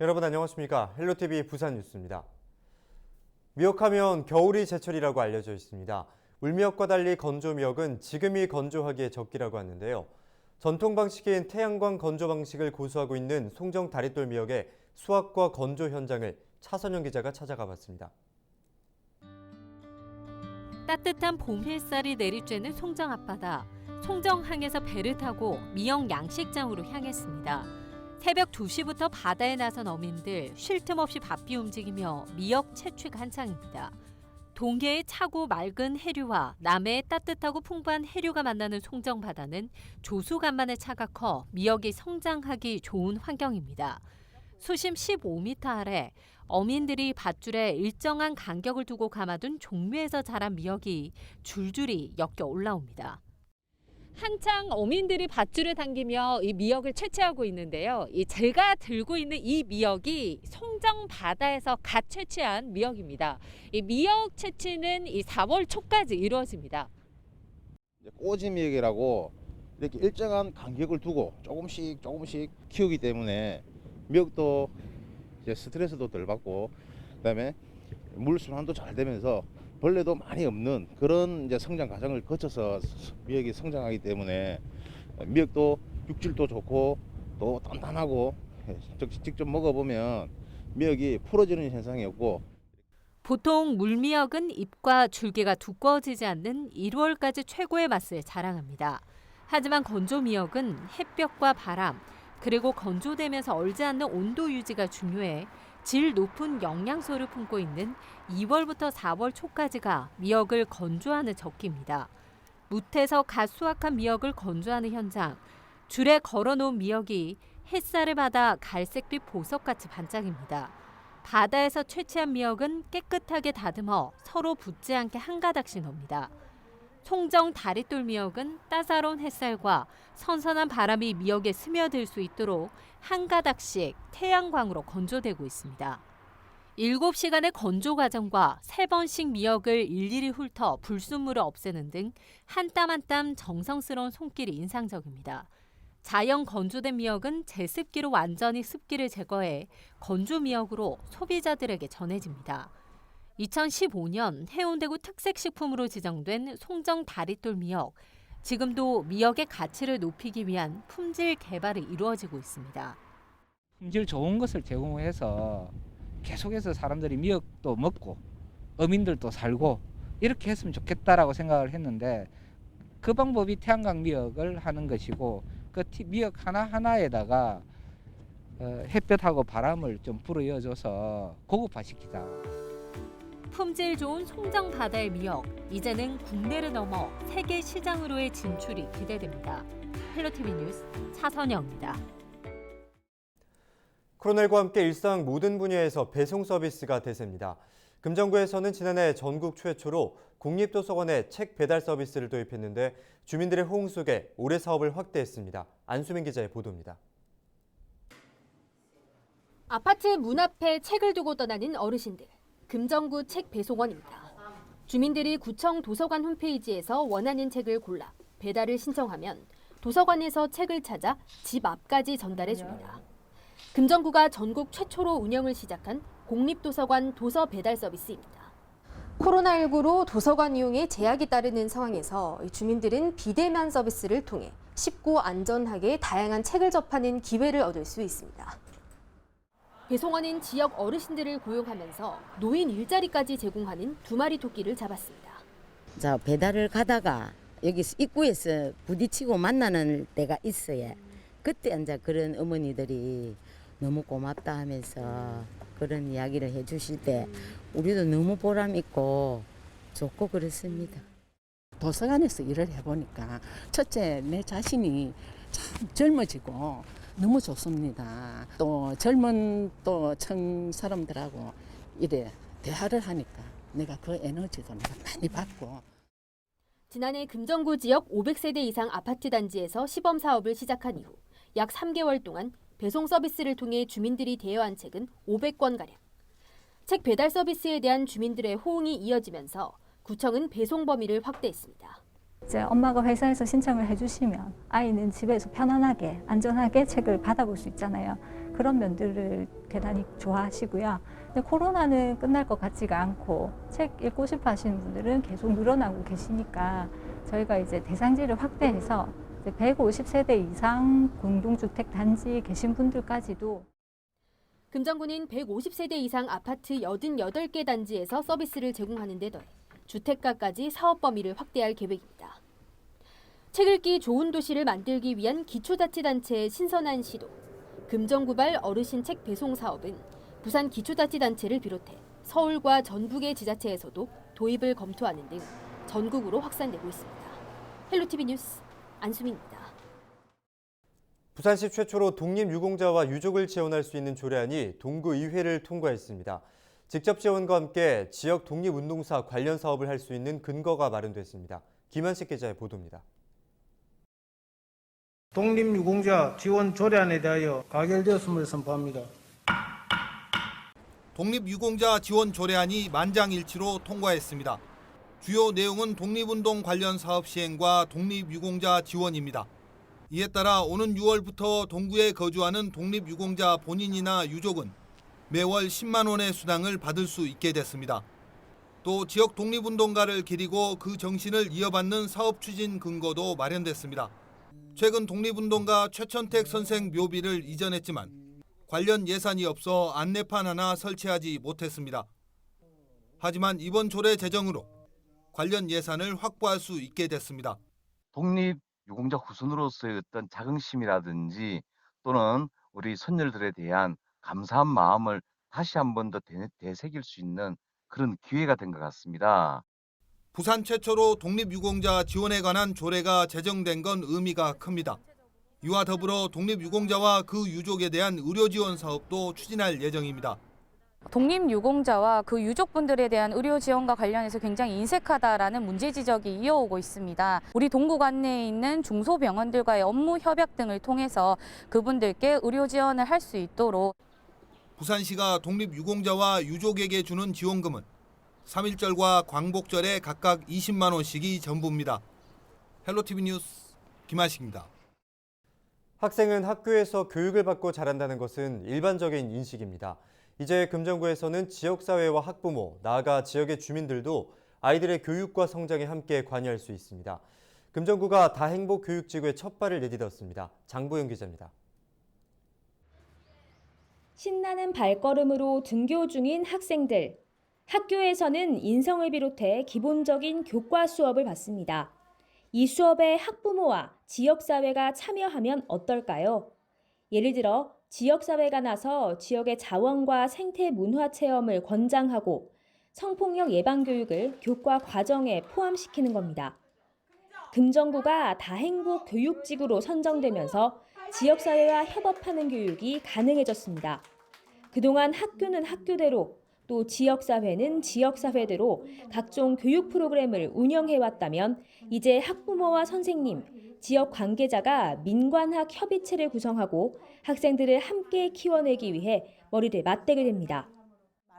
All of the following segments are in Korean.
여러분 안녕하십니까? 헬로티비 부산 뉴스입니다. 미역하면 겨울이 제철이라고 알려져 있습니다. 물미역과 달리 건조미역은 지금이 건조하기에 적기라고 하는데요. 전통 방식인 태양광 건조 방식을 고수하고 있는 송정 다리돌 미역의 수확과 건조 현장을 차선영 기자가 찾아가 봤습니다. 따뜻한 봄 햇살이 내리쬐는 송정 앞바다. 송정항에서 배를 타고 미역 양식장으로 향했습니다. 새벽 2시부터 바다에 나선 어민들 쉴 틈 없이 바삐 움직이며 미역 채취가 한창입니다. 동해의 차고 맑은 해류와 남해의 따뜻하고 풍부한 해류가 만나는 송정 바다는 조수간만의 차가 커 미역이 성장하기 좋은 환경입니다. 수심 15m 아래 어민들이 밧줄에 일정한 간격을 두고 감아둔 종묘에서 자란 미역이 줄줄이 엮여 올라옵니다. 한창 어민들이 밧줄을 당기며 이 미역을 채취하고 있는데요. 제가 들고 있는 이 미역이 송정 바다에서 갓 채취한 미역입니다. 이 미역 채취는 이 4월 초까지 이루어집니다. 꼬지 미역이라고 이렇게 일정한 간격을 두고 조금씩 키우기 때문에 미역도 이제 스트레스도 덜 받고 그다음에 물 순환도 잘 되면서 벌레도 많이 없는 그런 이제 성장 과정을 거쳐서 미역이 성장하기 때문에 미역도 육질도 좋고 또 단단하고 직접 먹어보면 미역이 풀어지는 현상이 없고. 보통 물미역은 잎과 줄기가 두꺼워지지 않는 1월까지 최고의 맛을 자랑합니다. 하지만 건조미역은 햇볕과 바람, 그리고 건조되면서 얼지 않는 온도 유지가 중요해 질 높은 영양소를 품고 있는 2월부터 4월 초까지가 미역을 건조하는 적기입니다. 뭇에서 갓 수확한 미역을 건조하는 현장, 줄에 걸어놓은 미역이 햇살을 받아 갈색빛 보석같이 반짝입니다. 바다에서 채취한 미역은 깨끗하게 다듬어 서로 붙지 않게 한 가닥씩 넣습니다. 송정 다리돌 미역은 따사로운 햇살과 선선한 바람이 미역에 스며들 수 있도록 한 가닥씩 태양광으로 건조되고 있습니다. 7시간의 건조 과정과 3번씩 미역을 일일이 훑어 불순물을 없애는 등 한 땀 한 땀 정성스러운 손길이 인상적입니다. 자연 건조된 미역은 제습기로 완전히 습기를 제거해 건조 미역으로 소비자들에게 전해집니다. 2015년 해운대구 특색식품으로 지정된 송정 다리돌 미역. 지금도 미역의 가치를 높이기 위한 품질 개발이 이루어지고 있습니다. 품질 좋은 것을 제공해서 계속해서 사람들이 미역도 먹고 어민들도 살고 이렇게 했으면 좋겠다라고 생각을 했는데 그 방법이 태양광 미역을 하는 것이고 그 미역 하나하나에다가 햇볕하고 바람을 좀 불어넣어줘서 고급화시키자. 품질 좋은 송정 바다의 미역, 이제는 국내를 넘어 세계 시장으로의 진출이 기대됩니다. 헬로티비 뉴스 차선영입니다. 코로나19와 함께 일상 모든 분야에서 배송 서비스가 대세입니다. 금정구에서는 지난해 전국 최초로 국립도서관에 책 배달 서비스를 도입했는데 주민들의 호응 속에 올해 사업을 확대했습니다. 안수민 기자의 보도입니다. 아파트 문 앞에 책을 두고 떠나는 어르신들. 금정구 책 배송원입니다. 주민들이 구청 도서관 홈페이지에서 원하는 책을 골라 배달을 신청하면 도서관에서 책을 찾아 집 앞까지 전달해 줍니다. 금정구가 전국 최초로 운영을 시작한 공립도서관 도서 배달 서비스입니다. 코로나19로 도서관 이용에 제약이 따르는 상황에서 주민들은 비대면 서비스를 통해 쉽고 안전하게 다양한 책을 접하는 기회를 얻을 수 있습니다. 배송원은 지역 어르신들을 고용하면서 노인 일자리까지 제공하는 2마리 토끼를 잡았습니다. 자, 배달을 가다가 여기 입구에서 부딪히고 만나는 때가 있어요. 그때 이제 그런 어머니들이 너무 고맙다 하면서 그런 이야기를 해주실 때 우리도 너무 보람 있고 좋고 그렇습니다. 도서관에서 일을 해보니까 첫째 내 자신이 참 젊어지고 너무 좋습니다. 또 젊은 또 청 사람들하고 이래 대화를 하니까 내가 그 에너지도 내가 많이 받고. 지난해 금정구 지역 500세대 이상 아파트 단지에서 시범 사업을 시작한 이후 약 3개월 동안 배송 서비스를 통해 주민들이 대여한 책은 500권가량. 책 배달 서비스에 대한 주민들의 호응이 이어지면서 구청은 배송 범위를 확대했습니다. 이제 엄마가 회사에서 신청을 해주시면 아이는 집에서 편안하게 안전하게 책을 받아볼 수 있잖아요. 그런 면들을 대단히 좋아하시고요. 근데 코로나는 끝날 것 같지가 않고 책 읽고 싶어 하시는 분들은 계속 늘어나고 계시니까 저희가 이제 대상지를 확대해서 150세대 이상 공동주택 단지에 계신 분들까지도 금정구는 150세대 이상 아파트 88개 단지에서 서비스를 제공하는 데 더해 주택가까지 사업 범위를 확대할 계획입니다. 책 읽기 좋은 도시를 만들기 위한 기초자치단체의 신선한 시도. 금정구발 어르신 책 배송 사업은 부산 기초자치단체를 비롯해 서울과 전국의 지자체에서도 도입을 검토하는 등 전국으로 확산되고 있습니다. 헬로티비 뉴스 안수민입니다. 부산시 최초로 독립유공자와 유족을 지원할 수 있는 조례안이 동구의회를 통과했습니다. 직접 지원과 함께 지역 독립운동사 관련 사업을 할 수 있는 근거가 마련됐습니다. 김한식 기자의 보도입니다. 독립유공자 지원 조례안에 대하여 가결되었음을 선포합니다. 독립유공자 지원 조례안이 만장일치로 통과했습니다. 주요 내용은 독립운동 관련 사업 시행과 독립유공자 지원입니다. 이에 따라 오는 6월부터 동구에 거주하는 독립유공자 본인이나 유족은 매월 10만 원의 수당을 받을 수 있게 됐습니다. 또 지역 독립운동가를 기리고 그 정신을 이어받는 사업 추진 근거도 마련됐습니다. 최근 독립운동가 최천택 선생 묘비를 이전했지만 관련 예산이 없어 안내판 하나 설치하지 못했습니다. 하지만 이번 조례 제정으로 관련 예산을 확보할 수 있게 됐습니다. 독립유공자 후손으로서의 어떤 자긍심이라든지 또는 우리 선열들에 대한 감사한 마음을 다시 한 번 더 되새길 수 있는 그런 기회가 된 것 같습니다. 부산 최초로 독립유공자 지원에 관한 조례가 제정된 건 의미가 큽니다. 이와 더불어 독립유공자와 그 유족에 대한 의료 지원 사업도 추진할 예정입니다. 독립유공자와 그 유족분들에 대한 의료 지원과 관련해서 굉장히 인색하다라는 문제 지적이 이어오고 있습니다. 우리 동구 관내에 있는 중소병원들과의 업무 협약 등을 통해서 그분들께 의료 지원을 할 수 있도록 부산시가 독립유공자와 유족에게 주는 지원금은 3.1절과 광복절에 각각 20만 원씩이 전부입니다. 헬로티비 뉴스 김한식입니다. 학생은 학교에서 교육을 받고 자란다는 것은 일반적인 인식입니다. 이제 금정구에서는 지역사회와 학부모, 나아가 지역의 주민들도 아이들의 교육과 성장에 함께 관여할 수 있습니다. 금정구가 다행복교육지구에 첫 발을 내딛었습니다. 장보영 기자입니다. 신나는 발걸음으로 등교 중인 학생들. 학교에서는 인성을 비롯해 기본적인 교과 수업을 받습니다. 이 수업에 학부모와 지역사회가 참여하면 어떨까요? 예를 들어 지역사회가 나서 지역의 자원과 생태 문화 체험을 권장하고 성폭력 예방 교육을 교과 과정에 포함시키는 겁니다. 금정구가 다행복 교육지구로 선정되면서 지역사회와 협업하는 교육이 가능해졌습니다. 그동안 학교는 학교대로 또 지역사회는 지역사회대로 각종 교육 프로그램을 운영해왔다면 이제 학부모와 선생님, 지역 관계자가 민관학 협의체를 구성하고 학생들을 함께 키워내기 위해 머리를 맞대게 됩니다.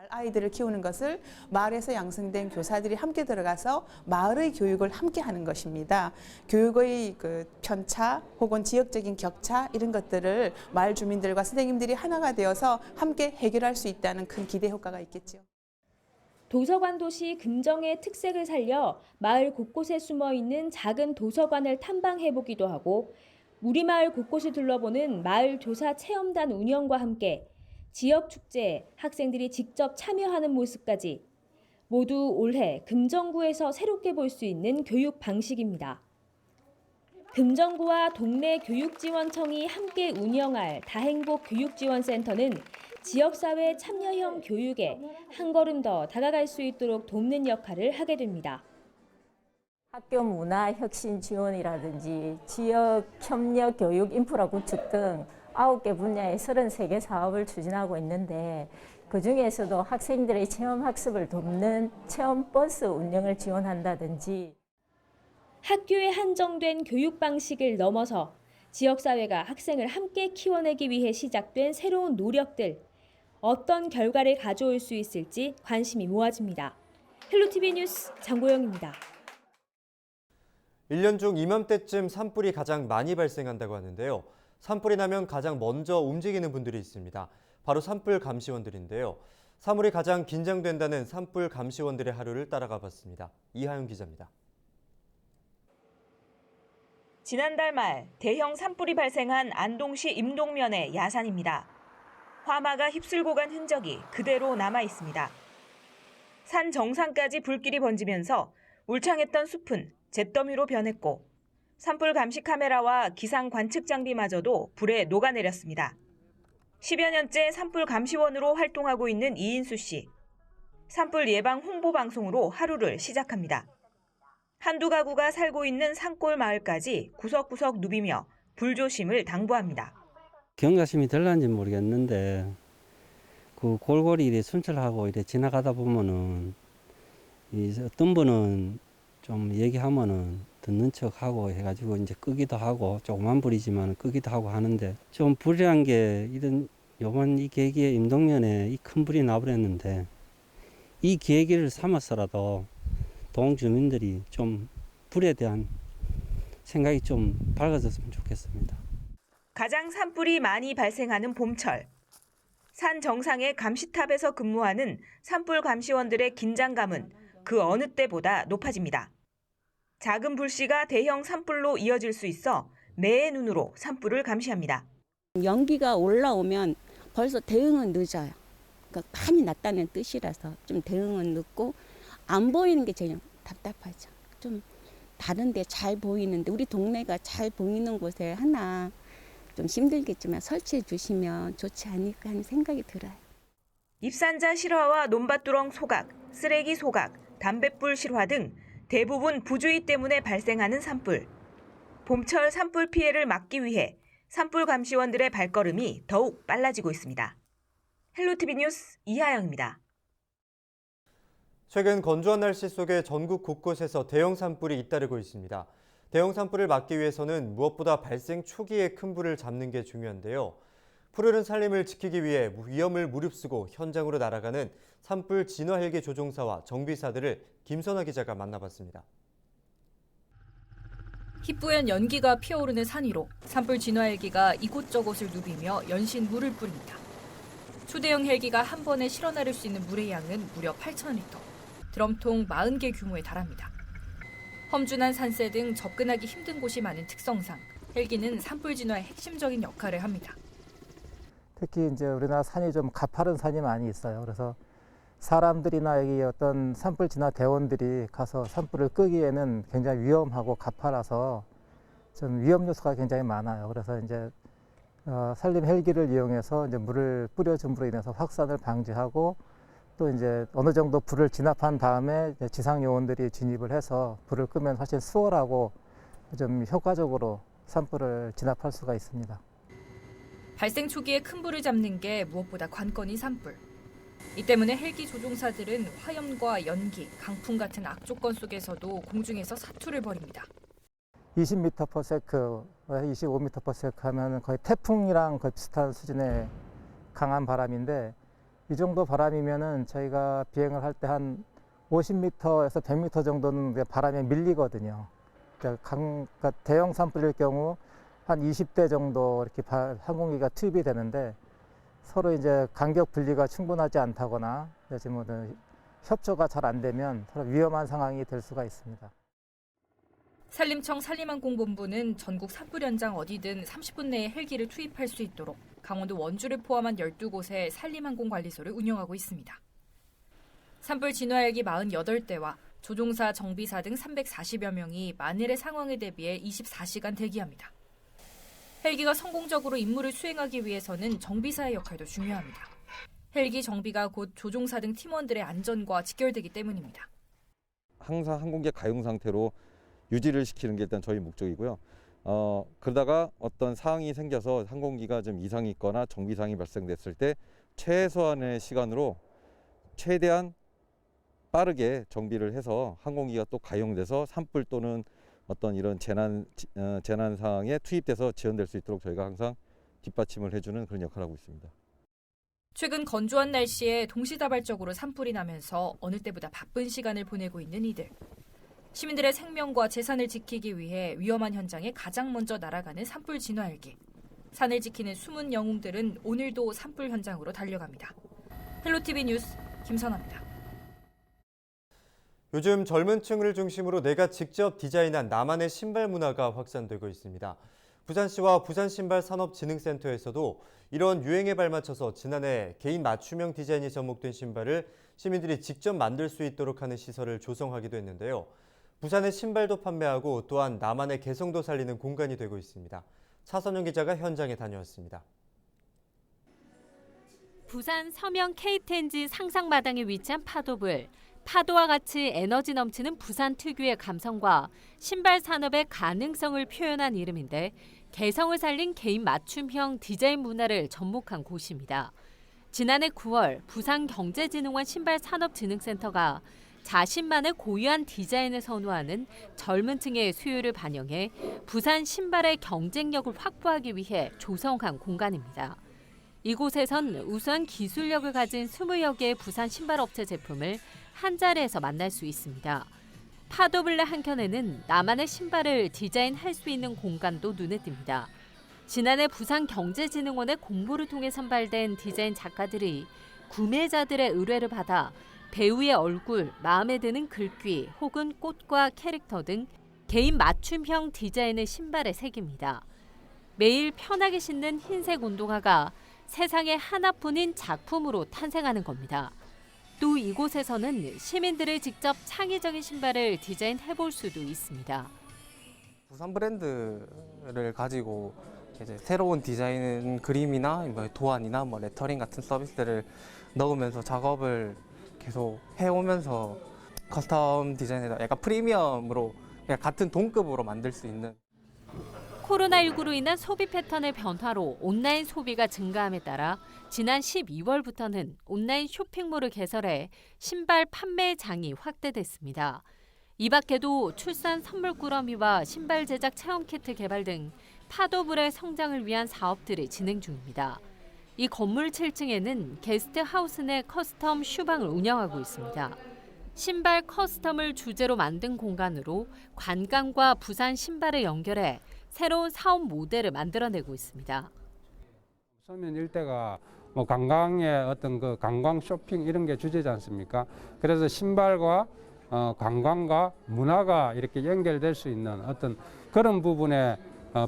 아이들을 키우는 것을 마을에서 양성된 교사들이 함께 들어가서 마을의 교육을 함께 하는 것입니다. 교육의 편차 혹은 지역적인 격차 이런 것들을 마을 주민들과 선생님들이 하나가 되어서 함께 해결할 수 있다는 큰 기대 효과가 있겠죠. 도서관 도시 금정의 특색을 살려 마을 곳곳에 숨어 있는 작은 도서관을 탐방해보기도 하고 우리마을 곳곳을 둘러보는 마을 조사 체험단 운영과 함께 지역 축제에 학생들이 직접 참여하는 모습까지 모두 올해 금정구에서 새롭게 볼 수 있는 교육 방식입니다. 금정구와 동네 교육지원청이 함께 운영할 다행복 교육지원센터는 지역사회 참여형 교육에 한 걸음 더 다가갈 수 있도록 돕는 역할을 하게 됩니다. 학교 문화 혁신 지원이라든지 지역 협력 교육 인프라 구축 등 9개 분야의 33개 사업을 추진하고 있는데 그중에서도 학생들의 체험학습을 돕는 체험버스 운영을 지원한다든지 학교에 한정된 교육 방식을 넘어서 지역사회가 학생을 함께 키워내기 위해 시작된 새로운 노력들, 어떤 결과를 가져올 수 있을지 관심이 모아집니다. 헬로티비 뉴스 장보영입니다. 1년 중 이맘때쯤 산불이 가장 많이 발생한다고 하는데요. 산불이 나면 가장 먼저 움직이는 분들이 있습니다. 바로 산불 감시원들인데요. 사물이 가장 긴장된다는 산불 감시원들의 하루를 따라가 봤습니다. 이하영 기자입니다. 지난달 말 대형 산불이 발생한 안동시 임동면의 야산입니다. 화마가 휩쓸고 간 흔적이 그대로 남아 있습니다. 산 정상까지 불길이 번지면서 울창했던 숲은 잿더미로 변했고 산불 감시 카메라와 기상 관측 장비마저도 불에 녹아내렸습니다. 10여 년째 산불 감시원으로 활동하고 있는 이인수 씨. 산불 예방 홍보 방송으로 하루를 시작합니다. 한두 가구가 살고 있는 산골 마을까지 구석구석 누비며 불조심을 당부합니다. 경각심이 덜난지 모르겠는데 그 골고루 이래 순찰하고 이래 지나가다 보면은 어떤 분은 좀 얘기하면은 듣는 척하고 해가지고 이제 끄기도 하고 조그만 불이지만 끄기도 하고 하는데 좀 불이란 게 이런 요번 이 계기에 임동면에 이 큰 불이 나버렸는데 이 계기를 삼아서라도 동 주민들이 좀 불에 대한 생각이 좀 밝아졌으면 좋겠습니다. 가장 산불이 많이 발생하는 봄철. 산 정상의 감시탑에서 근무하는 산불 감시원들의 긴장감은 그 어느 때보다 높아집니다. 작은 불씨가 대형 산불로 이어질 수 있어 매의 눈으로 산불을 감시합니다. 연기가 올라오면 벌써 대응은 늦어요. 그러니까 많이 났다는 뜻이라서 좀 대응은 늦고 안 보이는 게 제일 답답하죠. 좀 다른 데 잘 보이는데 우리 동네가 잘 보이는 곳에 하나 좀 힘들겠지만 설치해 주시면 좋지 않을까 하는 생각이 들어요. 입산자 실화와 논밭두렁 소각, 쓰레기 소각, 담뱃불 실화 등 대부분 부주의 때문에 발생하는 산불. 봄철 산불 피해를 막기 위해 산불 감시원들의 발걸음이 더욱 빨라지고 있습니다. 헬로티비 뉴스 이하영입니다. 최근 건조한 날씨 속에 전국 곳곳에서 대형 산불이 잇따르고 있습니다. 대형 산불을 막기 위해서는 무엇보다 발생 초기에 큰 불을 잡는 게 중요한데요. 푸르른 산림을 지키기 위해 위험을 무릅쓰고 현장으로 날아가는 산불 진화 헬기 조종사와 정비사들을 김선아 기자가 만나봤습니다. 희뿌연 연기가 피어오르는 산 위로 산불 진화 헬기가 이곳저곳을 누비며 연신 물을 뿌립니다. 초대형 헬기가 한 번에 실어 나를 수 있는 물의 양은 무려 8,000리터, 드럼통 40개 규모에 달합니다. 험준한 산세 등 접근하기 힘든 곳이 많은 특성상 헬기는 산불 진화의 핵심적인 역할을 합니다. 특히 이제 우리나라 산이 좀 가파른 산이 많이 있어요. 그래서 사람들이나 여기 어떤 산불 진화 대원들이 가서 산불을 끄기에는 굉장히 위험하고 가파라서 좀 위험 요소가 굉장히 많아요. 그래서 이제 산림 헬기를 이용해서 이제 물을 뿌려줌으로 인해서 확산을 방지하고 또 이제 어느 정도 불을 진압한 다음에 이제 지상 요원들이 진입을 해서 불을 끄면 훨씬 수월하고 좀 효과적으로 산불을 진압할 수가 있습니다. 발생 초기에 큰 불을 잡는 게 무엇보다 관건인 산불. 이 때문에 헬기 조종사들은 화염과 연기, 강풍 같은 악조건 속에서도 공중에서 사투를 벌입니다. 20m/s, 25m/s 하면 거의 태풍이랑 거의 비슷한 수준의 강한 바람인데 이 정도 바람이면은 저희가 비행을 할 때 한 50m에서 100m 정도는 바람에 밀리거든요. 그러니까 대형 산불일 경우 한 20대 정도 이렇게 항공기가 투입이 되는데 서로 이제 간격 분리가 충분하지 않다거나 협조가 잘 안 되면 서로 위험한 상황이 될 수가 있습니다. 산림청 산림항공본부는 전국 산불 현장 어디든 30분 내에 헬기를 투입할 수 있도록 강원도 원주를 포함한 12곳의 산림항공관리소를 운영하고 있습니다. 산불 진화 헬기 48대와 조종사, 정비사 등 340여 명이 만일의 상황에 대비해 24시간 대기합니다. 헬기가 성공적으로 임무를 수행하기 위해서는 정비사의 역할도 중요합니다. 헬기 정비가 곧 조종사 등 팀원들의 안전과 직결되기 때문입니다. 항상 항공기 가용 상태로 유지를 시키는 게 일단 저희 목적이고요. 그러다가 어떤 상황이 생겨서 항공기가 좀 이상이 있거나 정비상이 발생됐을 때 최소한의 시간으로 최대한 빠르게 정비를 해서 항공기가 또 가용돼서 산불 또는 어떤 이런 재난 상황에 투입돼서 지원될 수 있도록 저희가 항상 뒷받침을 해주는 그런 역할을 하고 있습니다. 최근 건조한 날씨에 동시다발적으로 산불이 나면서 어느 때보다 바쁜 시간을 보내고 있는 이들. 시민들의 생명과 재산을 지키기 위해 위험한 현장에 가장 먼저 날아가는 산불 진화 헬기. 산을 지키는 숨은 영웅들은 오늘도 산불 현장으로 달려갑니다. 헬로티비 뉴스 김선아입니다. 요즘 젊은 층을 중심으로 내가 직접 디자인한 나만의 신발 문화가 확산되고 있습니다. 부산시와 부산신발산업진흥센터에서도 이런 유행에 발맞춰서 지난해 개인 맞춤형 디자인이 접목된 신발을 시민들이 직접 만들 수 있도록 하는 시설을 조성하기도 했는데요. 부산의 신발도 판매하고 또한 나만의 개성도 살리는 공간이 되고 있습니다. 차선영 기자가 현장에 다녀왔습니다. 부산 서명 K10G 상상마당에 위치한 파도불. 파도와 같이 에너지 넘치는 부산 특유의 감성과 신발 산업의 가능성을 표현한 이름인데 개성을 살린 개인 맞춤형 디자인 문화를 접목한 곳입니다. 지난해 9월 부산경제진흥원 신발산업진흥센터가 자신만의 고유한 디자인을 선호하는 젊은 층의 수요를 반영해 부산 신발의 경쟁력을 확보하기 위해 조성한 공간입니다. 이곳에선 우수한 기술력을 가진 20여 개의 부산 신발업체 제품을 한 자리에서 만날 수 있습니다. 파도블레 한켠에는 나만의 신발을 디자인할 수 있는 공간도 눈에 띕니다. 지난해 부산경제진흥원의 공모를 통해 선발된 디자인 작가들이 구매자들의 의뢰를 받아 배우의 얼굴, 마음에 드는 글귀 혹은 꽃과 캐릭터 등 개인 맞춤형 디자인을 신발에 새깁니다. 매일 편하게 신는 흰색 운동화가 세상에 하나뿐인 작품으로 탄생하는 겁니다. 또 이곳에서는 시민들이 직접 창의적인 신발을 디자인해볼 수도 있습니다. 부산 브랜드를 가지고 이제 새로운 디자인 그림이나 도안이나 레터링 같은 서비스들을 넣으면서 작업을 계속 해오면서 커스텀 디자인에다 약간 프리미엄으로 그냥 같은 동급으로 만들 수 있는. 코로나19로 인한 소비 패턴의 변화로 온라인 소비가 증가함에 따라 지난 12월부터는 온라인 쇼핑몰을 개설해 신발 판매장이 확대됐습니다. 이 밖에도 출산 선물 꾸러미와 신발 제작 체험 키트 개발 등 파도불의 성장을 위한 사업들이 진행 중입니다. 이 건물 7층에는 게스트하우스 내 커스텀 슈방을 운영하고 있습니다. 신발 커스텀을 주제로 만든 공간으로 관광과 부산 신발을 연결해 새로운 사업 모델을 만들어내고 있습니다. 서면 일대가 관광의 어떤 그 관광 쇼핑 이런 게 주제지 않습니까? 그래서 신발과 관광과 문화가 이렇게 연결될 수 있는 어떤 그런 부분에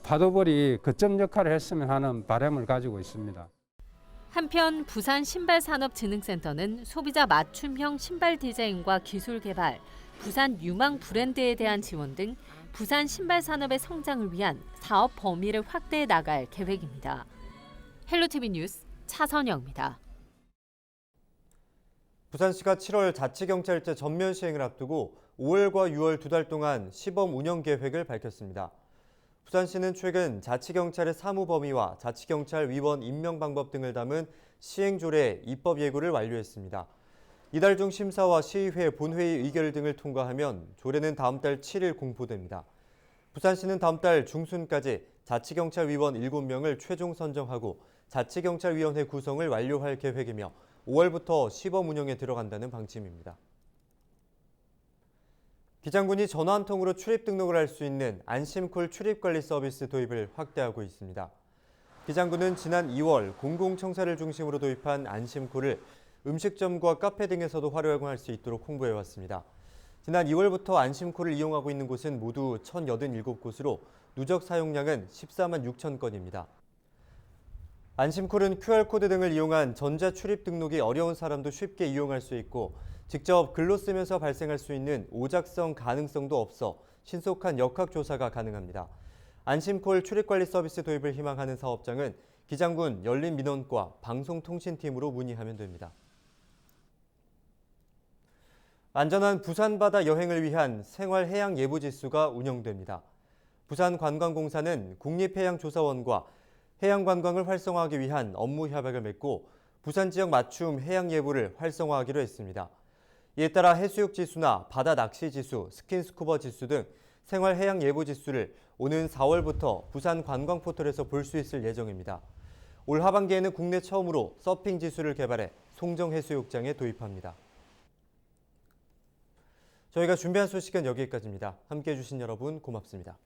파도벌이 거점 역할을 했으면 하는 바람을 가지고 있습니다. 한편 부산신발산업진흥센터는 소비자 맞춤형 신발 디자인과 기술 개발, 부산 유망 브랜드에 대한 지원 등 부산 신발 산업의 성장을 위한 사업 범위를 확대해 나갈 계획입니다. 헬로티비 뉴스 차선영입니다. 부산시가 7월 자치경찰제 전면 시행을 앞두고 5월과 6월 2달 동안 시범 운영 계획을 밝혔습니다. 부산시는 최근 자치경찰의 사무 범위와 자치경찰 위원 임명 방법 등을 담은 시행조례 입법 예고를 완료했습니다. 이달 중 심사와 시의회 본회의 의결 등을 통과하면 조례는 다음 달 7일 공포됩니다. 부산시는 다음 달 중순까지 자치경찰 위원 7명을 최종 선정하고 자치경찰위원회 구성을 완료할 계획이며 5월부터 시범 운영에 들어간다는 방침입니다. 기장군이 전화 한 통으로 출입 등록을 할 수 있는 안심콜 출입관리 서비스 도입을 확대하고 있습니다. 기장군은 지난 2월 공공청사를 중심으로 도입한 안심콜을 음식점과 카페 등에서도 활용할 수 있도록 홍보해왔습니다. 지난 2월부터 안심콜을 이용하고 있는 곳은 모두 1,087곳으로 누적 사용량은 14만 6천 건입니다. 안심콜은 QR코드 등을 이용한 전자출입 등록이 어려운 사람도 쉽게 이용할 수 있고 직접 글로 쓰면서 발생할 수 있는 오작성 가능성도 없어 신속한 역학조사가 가능합니다. 안심콜 출입관리 서비스 도입을 희망하는 사업장은 기장군 열린민원과 방송통신팀으로 문의하면 됩니다. 안전한 부산바다 여행을 위한 생활해양예보지수가 운영됩니다. 부산관광공사는 국립해양조사원과 해양관광을 활성화하기 위한 업무 협약을 맺고 부산 지역 맞춤 해양예보를 활성화하기로 했습니다. 이에 따라 해수욕 지수나 바다 낚시 지수, 스킨스쿠버 지수 등 생활해양예보 지수를 오는 4월부터 부산 관광포털에서 볼 수 있을 예정입니다. 올 하반기에는 국내 처음으로 서핑 지수를 개발해 송정해수욕장에 도입합니다. 저희가 준비한 소식은 여기까지입니다. 함께해 주신 여러분 고맙습니다.